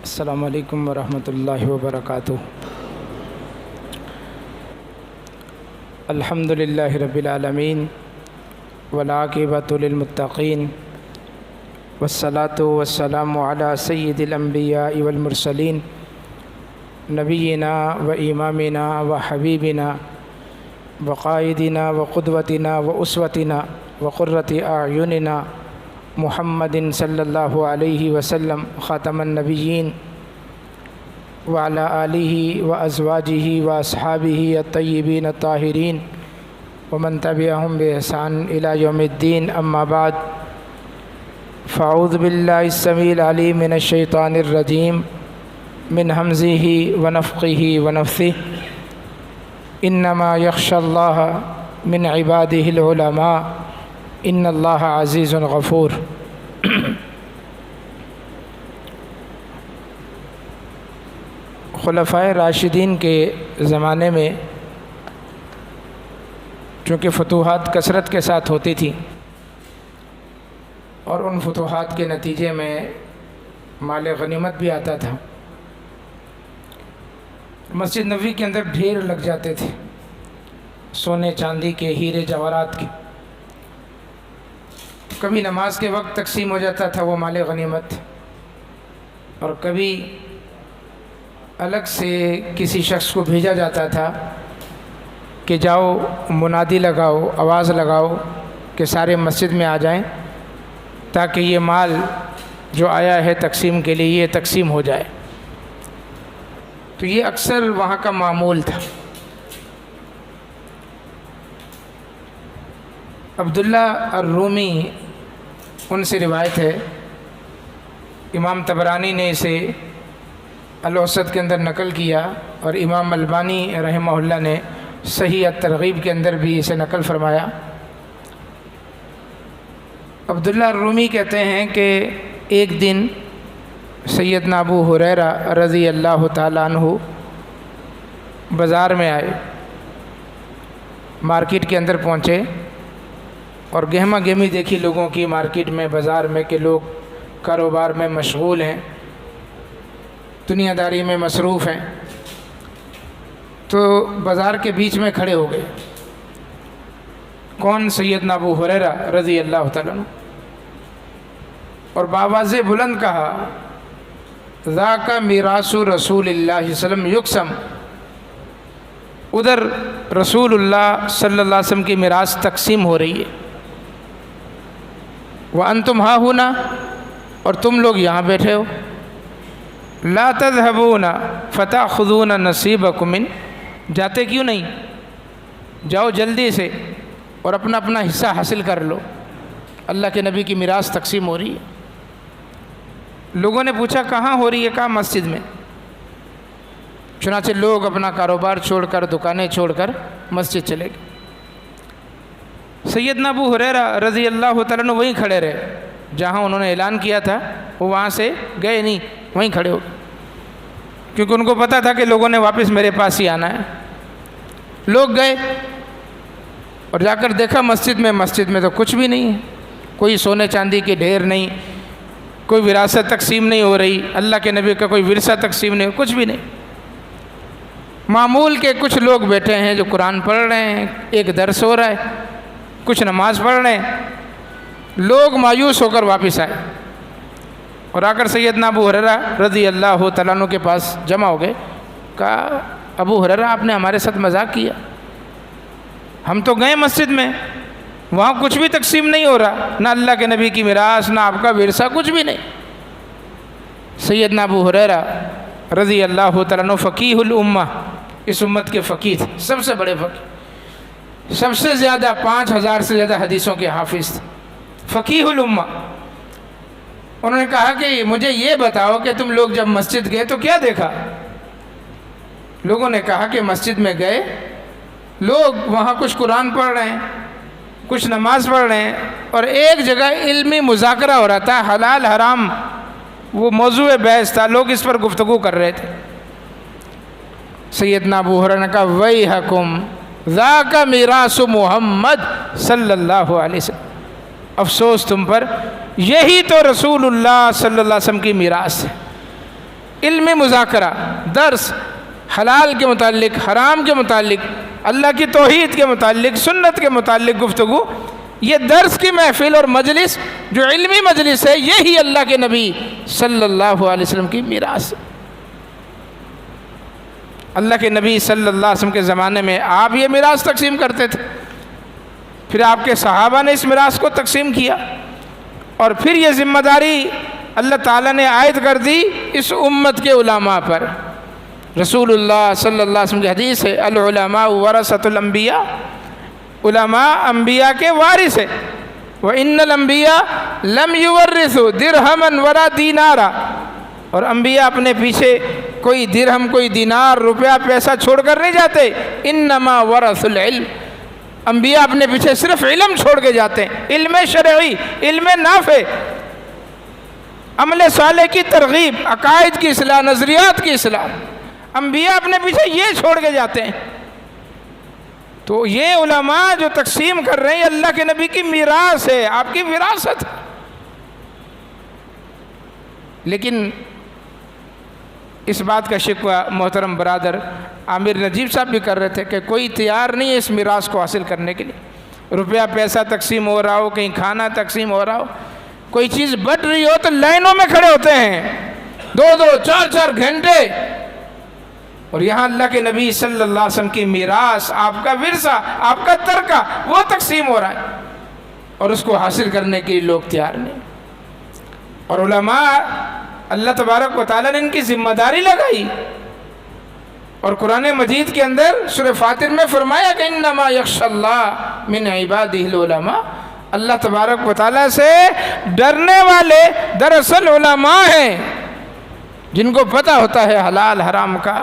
السلام علیکم ورحمۃ اللہ وبرکاتہ۔ الحمد للہ رب العالمین والعاقبۃ للمتقین والصلاۃ والسلام علی سید الانبیاء والمرسلین نبینا و امامنا و حبیبنا وقائدنا وقدوتنا واسوتنا وقرۃ اعیننا محمد صلی اللہ علیہ وسلم خاتم النبیین وعلی آلہ وازواجہ واصحابہ الطیبین الطاہرین ومن تبعہم بإحسان الی یوم الدین، اما بعد فاعوذ باللہ السمیع العلیم من الشیطان الرجیم من ہمزہ ونفخہ ونفثہ انما یخشی اللہ من عبادہ العلماء ان اللہ عزیز غفور۔ خلفائے راشدین کے زمانے میں چونکہ فتوحات کثرت کے ساتھ ہوتی تھیں اور ان فتوحات کے نتیجے میں مال غنیمت بھی آتا تھا، مسجد نبوی کے اندر ڈھیر لگ جاتے تھے سونے چاندی کے، ہیرے جواہرات کے۔ کبھی نماز کے وقت تقسیم ہو جاتا تھا وہ مال غنیمت، اور کبھی الگ سے کسی شخص کو بھیجا جاتا تھا کہ جاؤ منادی لگاؤ، آواز لگاؤ کہ سارے مسجد میں آ جائیں تاکہ یہ مال جو آیا ہے تقسیم کے لیے یہ تقسیم ہو جائے۔ تو یہ اکثر وہاں کا معمول تھا۔ عبداللہ الرومی ان سے روایت ہے، امام طبرانی نے اسے الاوسط کے اندر نقل کیا اور امام البانی رحمہ اللہ نے صحیح الترغیب کے اندر بھی اسے نقل فرمایا۔ عبداللہ الرومی کہتے ہیں کہ ایک دن سیدنا ابو ہریرہ رضی اللہ تعالیٰ عنہ بازار میں آئے، مارکیٹ کے اندر پہنچے اور گہما گہمی دیکھی لوگوں کی مارکیٹ میں، بازار میں، کہ لوگ کاروبار میں مشغول ہیں، دنیا داری میں مصروف ہیں۔ تو بازار کے بیچ میں کھڑے ہو گئے، کون؟ سیدنا ابو ہریرہ رضی اللہ تعالیٰ عنہ، اور بآواز بلند کہا ذاک میراث رسول اللہ صلی اللہ علیہ وسلم یقسم، ادھر رسول اللہ صلی اللہ علیہ وسلم کی میراث تقسیم ہو رہی ہے، وانتم ہا ہونا، اور تم لوگ یہاں بیٹھے ہو، لا تذهبون فتاخذون نصیبکم من، جاتے کیوں نہیں؟ جاؤ جلدی سے اور اپنا اپنا حصہ حاصل کر لو، اللہ کے نبی کی میراث تقسیم ہو رہی ہے۔ لوگوں نے پوچھا کہاں ہو رہی ہے؟ کہاں؟ مسجد میں۔ چنانچہ لوگ اپنا کاروبار چھوڑ کر، دکانیں چھوڑ کر مسجد چلے گئے۔ سیدنا ابو ہریرہ رضی اللہ تعالیٰ عنہ وہیں کھڑے رہے، جہاں انہوں نے اعلان کیا تھا وہ وہاں سے گئے نہیں، وہیں کھڑے ہو، کیونکہ ان کو پتہ تھا کہ لوگوں نے واپس میرے پاس ہی آنا ہے۔ لوگ گئے اور جا کر دیکھا مسجد میں تو کچھ بھی نہیں ہے، کوئی سونے چاندی کے ڈھیر نہیں، کوئی وراثت تقسیم نہیں ہو رہی، اللہ کے نبی کا کوئی ورثہ تقسیم نہیں، کچھ بھی نہیں۔ معمول کے کچھ لوگ بیٹھے ہیں جو قرآن پڑھ رہے ہیں، ایک درس ہو رہا ہے، کچھ نماز پڑھ رہے ہیں۔ لوگ مایوس ہو کر واپس آئے اور آ کر سیدنا ابو ہریرہ رضی اللہ تعالیٰ عنہ کے پاس جمع ہو گئے۔ کہا ابو ہریرہ آپ نے ہمارے ساتھ مذاق کیا، ہم تو گئے مسجد میں، وہاں کچھ بھی تقسیم نہیں ہو رہا، نہ اللہ کے نبی کی میراث، نہ آپ کا ورثہ، کچھ بھی نہیں۔ سیدنا ابو ہریرہ رضی اللہ تعالیٰ عنہ فقیہ الامہ، اس امت کے فقیہ تھے، سب سے بڑے فقیہ، سب سے زیادہ 5000 سے زیادہ حدیثوں کے حافظ تھے، فقیہ الامہ۔ انہوں نے کہا کہ مجھے یہ بتاؤ کہ تم لوگ جب مسجد گئے تو کیا دیکھا؟ لوگوں نے کہا کہ مسجد میں گئے، لوگ وہاں کچھ قرآن پڑھ رہے ہیں، کچھ نماز پڑھ رہے ہیں، اور ایک جگہ علمی مذاکرہ ہو رہا تھا، حلال حرام وہ موضوع بحث تھا، لوگ اس پر گفتگو کر رہے تھے۔ سیدنا ابو ہریرہ نے کہا ویحکم ذاک میراث محمد صلی اللہ علیہ وسلم، افسوس تم پر، یہی تو رسول اللہ صلی اللہ علیہ وسلم کی میراث ہے۔ علمی مذاکرہ، درس، حلال کے متعلق، حرام کے متعلق، اللہ کی توحید کے متعلق، سنت کے متعلق گفتگو، یہ درس کی محفل اور مجلس جو علمی مجلس ہے، یہی اللہ کے نبی صلی اللہ علیہ وسلم کی میراث ہے۔ اللہ کے نبی صلی اللہ علیہ وسلم کے زمانے میں آپ یہ میراث تقسیم کرتے تھے، پھر آپ کے صحابہ نے اس میراث کو تقسیم کیا، اور پھر یہ ذمہ داری اللہ تعالیٰ نے عائد کر دی اس امت کے علماء پر۔ رسول اللہ صلی اللہ علیہ وسلم کی حدیث ہے، العلماء ورثۃ الانبیاء، علماء انبیاء کے وارث ہیں۔ وَإِنَّ الْأَنبِيَاءَ لَمْ يُوَرِّثُوا دِرْهَمًا وَلَا دِینَارًا، اور انبیاء اپنے پیچھے کوئی درہم، کوئی دینار، روپیہ، پیسہ چھوڑ کر نہیں جاتے۔ انما ورث العلم، انبیاء اپنے پیچھے صرف علم چھوڑ کے جاتے ہیں، علم شرعی، علم نافع، عمل صالح کی ترغیب، عقائد کی اصلاح، نظریات کی اصلاح، انبیاء اپنے پیچھے یہ چھوڑ کے جاتے ہیں۔ تو یہ علماء جو تقسیم کر رہے ہیں، اللہ کے نبی کی میراث ہے، آپ کی وراثت ہے۔ لیکن اس بات کا شکوہ محترم برادر عامر نجیب صاحب بھی کر رہے تھے کہ کوئی تیار نہیں ہے اس میراث کو حاصل کرنے کے لیے۔ روپیہ پیسہ تقسیم ہو رہا ہو، کہیں کھانا تقسیم ہو رہا ہو، کوئی چیز بٹ رہی ہو تو لائنوں میں کھڑے ہوتے ہیں، 2-2 4-4 گھنٹے، اور یہاں اللہ کے نبی صلی اللہ علیہ وسلم کی میراث، آپ کا ورثہ، آپ کا ترکہ، وہ تقسیم ہو رہا ہے، اور اس کو حاصل کرنے کے لیے لوگ تیار نہیں۔ اور علماء، اللہ تبارک و تعالیٰ نے ان کی ذمہ داری لگائی، اور قرآن مجید کے اندر سورہ فاطر میں فرمایا کہ انما یخشی اللہ من عبادہ العلماء، اللہ تبارک و تعالیٰ سے ڈرنے والے دراصل علماء ہیں، جن کو پتہ ہوتا ہے حلال حرام کا،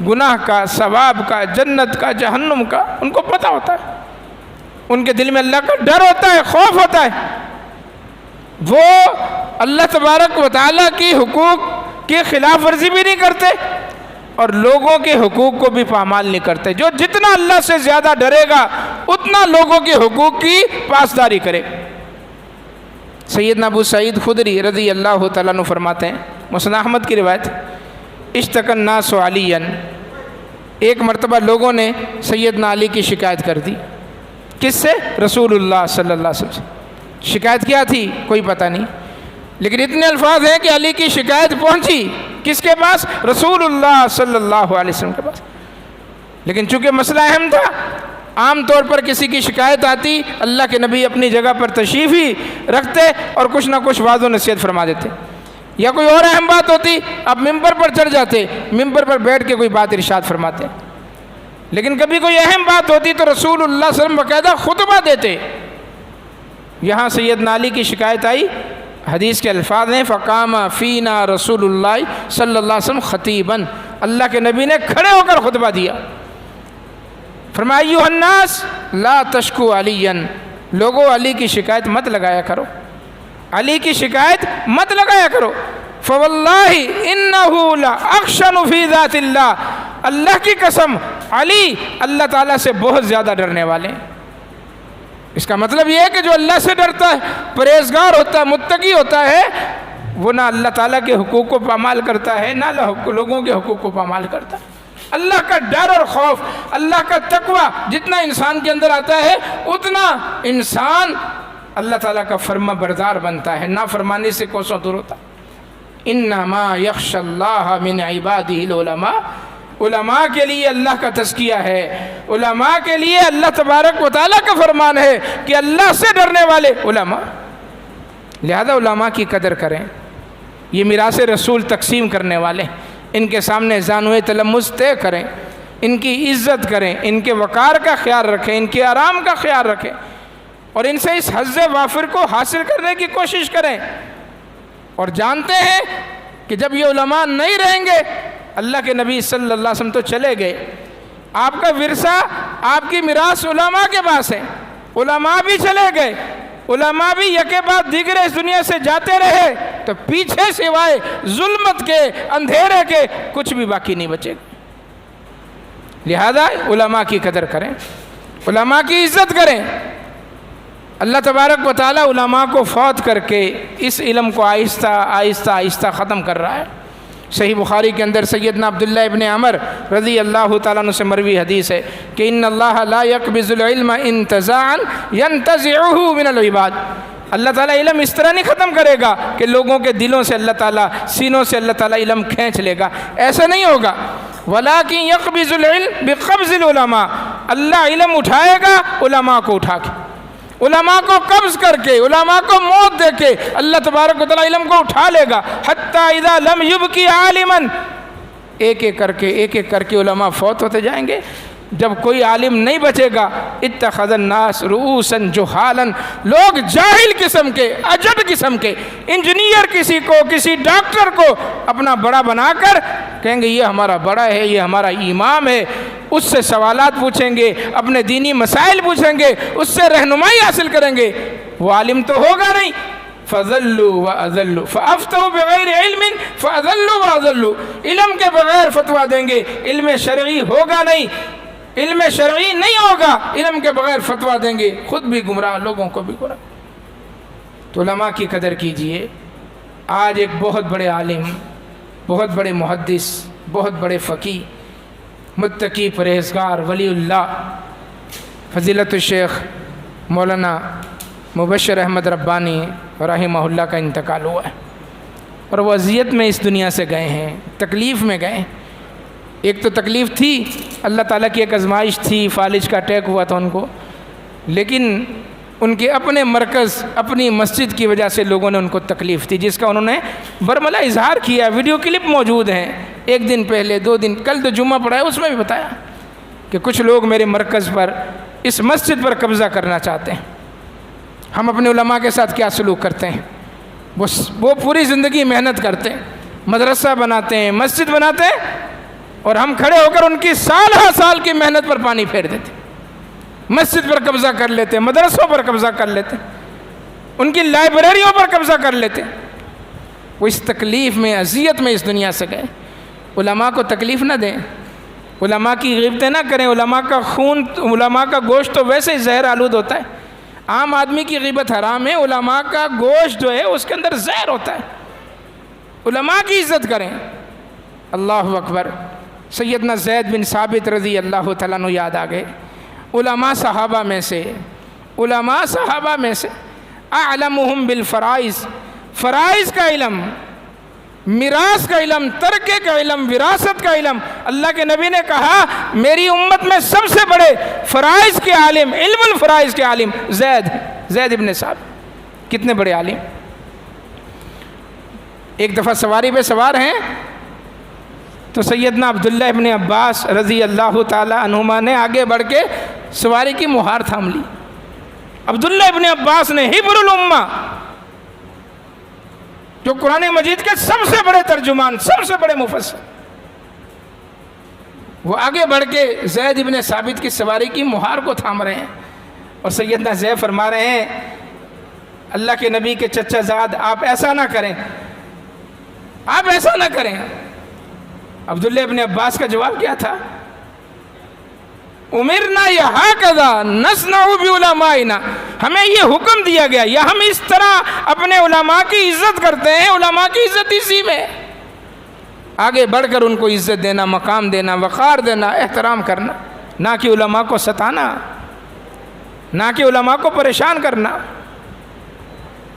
گناہ کا، ثواب کا، جنت کا، جہنم کا، ان کو پتہ ہوتا ہے، ان کے دل میں اللہ کا ڈر ہوتا ہے، خوف ہوتا ہے، وہ اللہ تبارک و تعالیٰ کی حقوق کی خلاف ورزی بھی نہیں کرتے اور لوگوں کے حقوق کو بھی پامال نہیں کرتے۔ جو جتنا اللہ سے زیادہ ڈرے گا اتنا لوگوں کے حقوق کی پاسداری کرے۔ سیدنا ابو سعید خدری رضی اللہ تعالیٰ عنہ فرماتے ہیں، مسند احمد کی روایت، اشتکی الناس علیاً، ایک مرتبہ لوگوں نے سیدنا علی کی شکایت کر دی۔ کس سے؟ رسول اللہ صلی اللہ علیہ وسلم سے۔ شکایت کیا تھی کوئی پتہ نہیں، لیکن اتنے الفاظ ہیں کہ علی کی شکایت پہنچی کس کے پاس؟ رسول اللہ صلی اللہ علیہ وسلم کے پاس۔ لیکن چونکہ مسئلہ اہم تھا، عام طور پر کسی کی شکایت آتی، اللہ کے نبی اپنی جگہ پر تشریف ہی رکھتے اور کچھ نہ کچھ واضح و نصیحت فرما دیتے، یا کوئی اور اہم بات ہوتی اب ممبر پر چڑھ جاتے، ممبر پر بیٹھ کے کوئی بات ارشاد فرماتے۔ لیکن کبھی کوئی اہم بات ہوتی تو رسول اللہ صلی اللہ علیہ وسلم باقاعدہ خطبہ دیتے۔ یہاں سیدنا علی کی شکایت آئی، حدیث کے الفاظ ہیں فقام فینا رسول اللہ صلی اللہ علیہ وسلم خطیباً، اللہ کے نبی نے کھڑے ہو کر خطبہ دیا، فرمایا ایھا الناس لا تشکو علیاً، لوگوں علی کی شکایت مت لگایا کرو، علی کی شکایت مت لگایا کرو، فواللہ انہ لاخشن فی ذات اللہ، اللہ کی قسم علی اللہ تعالیٰ سے بہت زیادہ ڈرنے والے ہیں۔ اس کا مطلب یہ ہے کہ جو اللہ سے ڈرتا ہے، پرہیزگار ہوتا ہے، متقی ہوتا ہے، وہ نہ اللہ تعالیٰ کے حقوق کو پامال کرتا ہے، نہ لوگوں کے حقوق کو پامال کرتا ہے۔ اللہ کا ڈر اور خوف، اللہ کا تقوی جتنا انسان کے اندر آتا ہے اتنا انسان اللہ تعالیٰ کا فرما بردار بنتا ہے، نافرمانی سے کوسوں دور ہوتا ہے۔ انما یخشی اللہ من عبادہ العلماء، علماء کے لیے اللہ کا تزکیہ ہے، علماء کے لیے اللہ تبارک و تعالیٰ کا فرمان ہے کہ اللہ سے ڈرنے والے علماء، لہذا علماء کی قدر کریں۔ یہ میراث رسول تقسیم کرنے والے، ان کے سامنے زانوِ تلمس طے کریں، ان کی عزت کریں، ان کے وقار کا خیال رکھیں، ان کے آرام کا خیال رکھیں، اور ان سے اس حظ وافر کو حاصل کرنے کی کوشش کریں، اور جانتے ہیں کہ جب یہ علماء نہیں رہیں گے، اللہ کے نبی صلی اللہ علیہ وسلم تو چلے گئے، آپ کا ورثہ، آپ کی میراث علماء کے پاس ہے، علماء بھی چلے گئے، علماء بھی یکے بعد دیگرے اس دنیا سے جاتے رہے، تو پیچھے سوائے ظلمت کے، اندھیرے کے کچھ بھی باقی نہیں بچے گا۔ لہذا علماء کی قدر کریں، علماء کی عزت کریں۔ اللہ تبارک و تعالیٰ علماء کو فوت کر کے اس علم کو آہستہ آہستہ آہستہ ختم کر رہا ہے۔ صحیح بخاری کے اندر سیدنا عبداللہ ابن عمر رضی اللہ تعالیٰ عنہ سے مروی حدیث ہے کہ ان اللہ لا يقبض العلم انتزاعا ينتزعه من العباد، اللہ تعالیٰ علم اس طرح نہیں ختم کرے گا کہ لوگوں کے دلوں سے اللہ تعالیٰ، سینوں سے اللہ تعالیٰ علم کھینچ لے گا، ایسا نہیں ہوگا۔ وَلَٰكِن يَقْبِضُ الْعِلْمَ بِقَبْضِ الْعُلَمَاءِ، اللہ علم اٹھائے گا علماء کو اٹھا کے، علماء کو قبض کر کے، علماء کو موت دے کے اللہ تبارک و تعالیٰ علم کو اٹھا لے گا۔ حَتَّى إِذَا لَمْ يُبْقِ عَالِمًا، ایک ایک کر کے علماء فوت ہوتے جائیں گے، جب کوئی عالم نہیں بچے گا اتخذ الناس رؤوسا جہالا، لوگ جاہل قسم کے، اجڈ قسم کے، انجینئر کسی کو، کسی ڈاکٹر کو اپنا بڑا بنا کر کہیں گے یہ ہمارا بڑا ہے، یہ ہمارا امام ہے، اس سے سوالات پوچھیں گے، اپنے دینی مسائل پوچھیں گے، اس سے رہنمائی حاصل کریں گے، وہ عالم تو ہوگا نہیں۔ فَضَلُّوا وَأَضَلُّوا فَأَفْتَوْا بِغَيْرِ عِلْمٍ فَأَضَلُّوا وَأَضَلُّوا، علم کے بغیر فتویٰ دیں گے، علم شرعی ہوگا نہیں، علم شرعی نہیں ہوگا، علم کے بغیر فتویٰ دیں گے، خود بھی گمراہ، لوگوں کو بھی گمراہ۔ تو علماء کی قدر کیجئے۔ آج ایک بہت بڑے عالم، بہت بڑے محدث، بہت بڑے فقیہ، متقی، پرہیزگار، ولی اللہ فضیلت الشیخ مولانا مبشر احمد ربانی رحمہ اللہ کا انتقال ہوا ہے، اور وہ اذیت میں اس دنیا سے گئے ہیں، تکلیف میں گئے ہیں۔ ایک تو تکلیف تھی، اللہ تعالیٰ کی ایک آزمائش تھی، فالج کا اٹیک ہوا تھا ان کو، لیکن ان کے اپنے مرکز، اپنی مسجد کی وجہ سے لوگوں نے ان کو تکلیف دی، جس کا انہوں نے برملا اظہار کیا، ویڈیو کلپ موجود ہیں، ایک دن پہلے، 2 دن، کل تو جمعہ پڑھا ہے، اس میں بھی بتایا کہ کچھ لوگ میرے مرکز پر، اس مسجد پر قبضہ کرنا چاہتے ہیں، ہم اپنے علماء کے ساتھ کیا سلوک کرتے ہیں، وہ پوری زندگی محنت کرتے ہیں، مدرسہ بناتے ہیں، مسجد بناتے ہیں، اور ہم کھڑے ہو کر ان کی سال ہر سال کی محنت پر پانی پھیر دیتے، مسجد پر قبضہ کر لیتے، مدرسوں پر قبضہ کر لیتے، ان کی لائبریریوں پر قبضہ کر لیتے۔ وہ اس تکلیف میں، اذیت میں اس دنیا سے گئے۔ علماء کو تکلیف نہ دیں، علماء کی غیبتیں نہ کریں، علماء کا خون، علماء کا گوشت تو ویسے ہی زہر آلود ہوتا ہے، عام آدمی کی غیبت حرام ہے، علماء کا گوشت جو ہے اس کے اندر زہر ہوتا ہے۔ علماء کی عزت کریں۔ اللہ اکبر۔ سیدنا زید بن ثابت رضی اللہ تعالیٰ عنہ یاد آ گئے۔ علماء صحابہ میں سے اعلمہم بالفرائض، فرائض کا علم، میراث کا علم، ترکے کا علم، وراثت کا علم، اللہ کے نبی نے کہا میری امت میں سب سے بڑے فرائض کے عالم، علم الفرائض کے عالم زید ابن ثابت۔ کتنے بڑے عالم۔ ایک دفعہ سواری پہ سوار ہیں تو سیدنا عبداللہ ابن عباس رضی اللہ تعالی عنہما نے آگے بڑھ کے سواری کی مہار تھام لی۔ عبداللہ ابن عباس نے حبر الامہ، جو قرآن مجید کے سب سے بڑے ترجمان، سب سے بڑے مفسر، وہ آگے بڑھ کے زید ابن ثابت کی سواری کی مہار کو تھام رہے ہیں، اور سیدنا زید فرما رہے ہیں اللہ کے نبی کے چچا زاد، آپ ایسا نہ کریں، آپ ایسا نہ کریں۔ عبداللہ ابن عباس کا جواب کیا تھا؟ امرنا ہکذا نصنع بعلمائنا، ہمیں یہ حکم دیا گیا یا ہم اس طرح اپنے علماء کی عزت کرتے ہیں، علماء کی عزت اسی میں، آگے بڑھ کر ان کو عزت دینا، مقام دینا، وقار دینا، احترام کرنا، نہ کہ علماء کو ستانا، نہ کہ علماء کو پریشان کرنا۔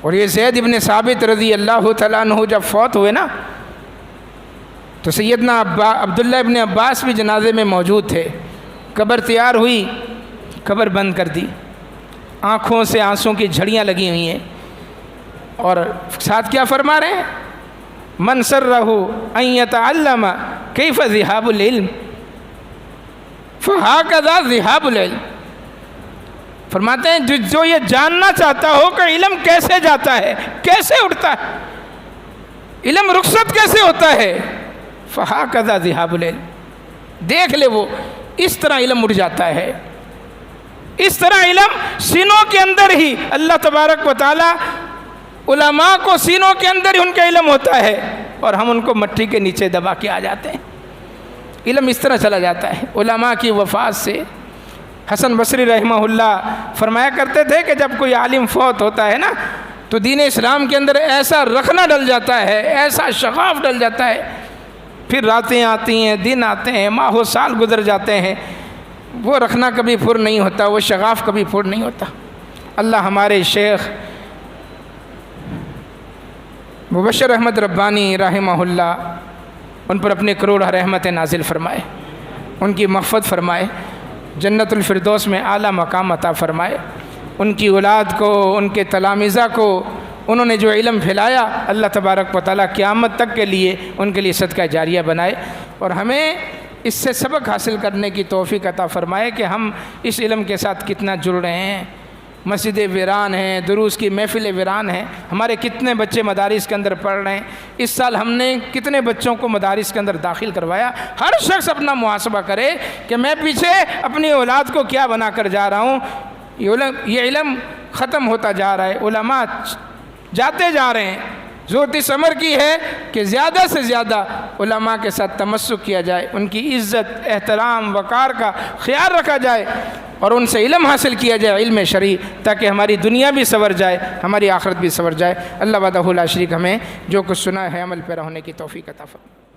اور یہ زید ابن ثابت رضی اللہ تعالیٰ عنہ جب فوت ہوئے نا، تو سیدنا عبداللہ ابن عباس بھی جنازے میں موجود تھے۔ قبر تیار ہوئی، قبر بند کر دی، آنکھوں سے آنسوں کی جھڑیاں لگی ہوئی ہیں، اور ساتھ کیا فرما رہے ہیں؟ من سرہ ان یتعلم کیف ذہاب العلم فہکذا ذہاب العلم۔ فرماتے ہیں جو یہ جاننا چاہتا ہو کہ علم کیسے جاتا ہے، کیسے اٹھتا ہے، علم رخصت کیسے ہوتا ہے، فہکذا ذہاب العلم، دیکھ لے وہ اس طرح علم اٹھ جاتا ہے، اس طرح علم سینوں کے اندر ہی، اللہ تبارک و تعالی علماء کو سینوں کے اندر ہی ان کا علم ہوتا ہے، اور ہم ان کو مٹی کے نیچے دبا کے آ جاتے ہیں۔ علم اس طرح چلا جاتا ہے۔ علماء کی وفات سے حسن بصری رحمہ اللہ فرمایا کرتے تھے کہ جب کوئی عالم فوت ہوتا ہے نا، تو دین اسلام کے اندر ایسا رخنہ ڈل جاتا ہے، ایسا شغاف ڈل جاتا ہے پھر راتیں آتی ہیں، دن آتے ہیں، ماہ و سال گزر جاتے ہیں، وہ رکھنا کبھی پر نہیں ہوتا، وہ شغاف کبھی پر نہیں ہوتا۔ اللہ ہمارے شیخ مبشر احمد ربانی رحمہ اللہ ان پر اپنے کروڑ رحمت نازل فرمائے، ان کی مغفرت فرمائے، جنت الفردوس میں اعلیٰ مقام عطا فرمائے۔ ان کی اولاد کو، ان کے تلامذہ کو، انہوں نے جو علم پھیلایا، اللہ تبارک و تعالیٰ قیامت تک کے لیے ان کے لیے صدقہ جاریہ بنائے، اور ہمیں اس سے سبق حاصل کرنے کی توفیق عطا فرمائے کہ ہم اس علم کے ساتھ کتنا جڑ رہے ہیں۔ مسجدیں ویران ہیں، دروس کی محفلیں ویران ہیں، ہمارے کتنے بچے مدارس کے اندر پڑھ رہے ہیں، اس سال ہم نے کتنے بچوں کو مدارس کے اندر داخل کروایا۔ ہر شخص اپنا محاسبہ کرے کہ میں پیچھے اپنی اولاد کو کیا بنا کر جا رہا ہوں۔ یہ علم ختم ہوتا جا رہا ہے، علماء جاتے جا رہے ہیں۔ ضرورت اس امر کی ہے کہ زیادہ سے زیادہ علماء کے ساتھ تمسک کیا جائے، ان کی عزت، احترام، وقار کا خیال رکھا جائے، اور ان سے علم حاصل کیا جائے، علم شرعی، تاکہ ہماری دنیا بھی سنور جائے، ہماری آخرت بھی سنور جائے۔ اللہ وحدہ لا شریک ہمیں جو کچھ سنا ہے عمل پیرا ہونے کی توفیق عطا فرمائے۔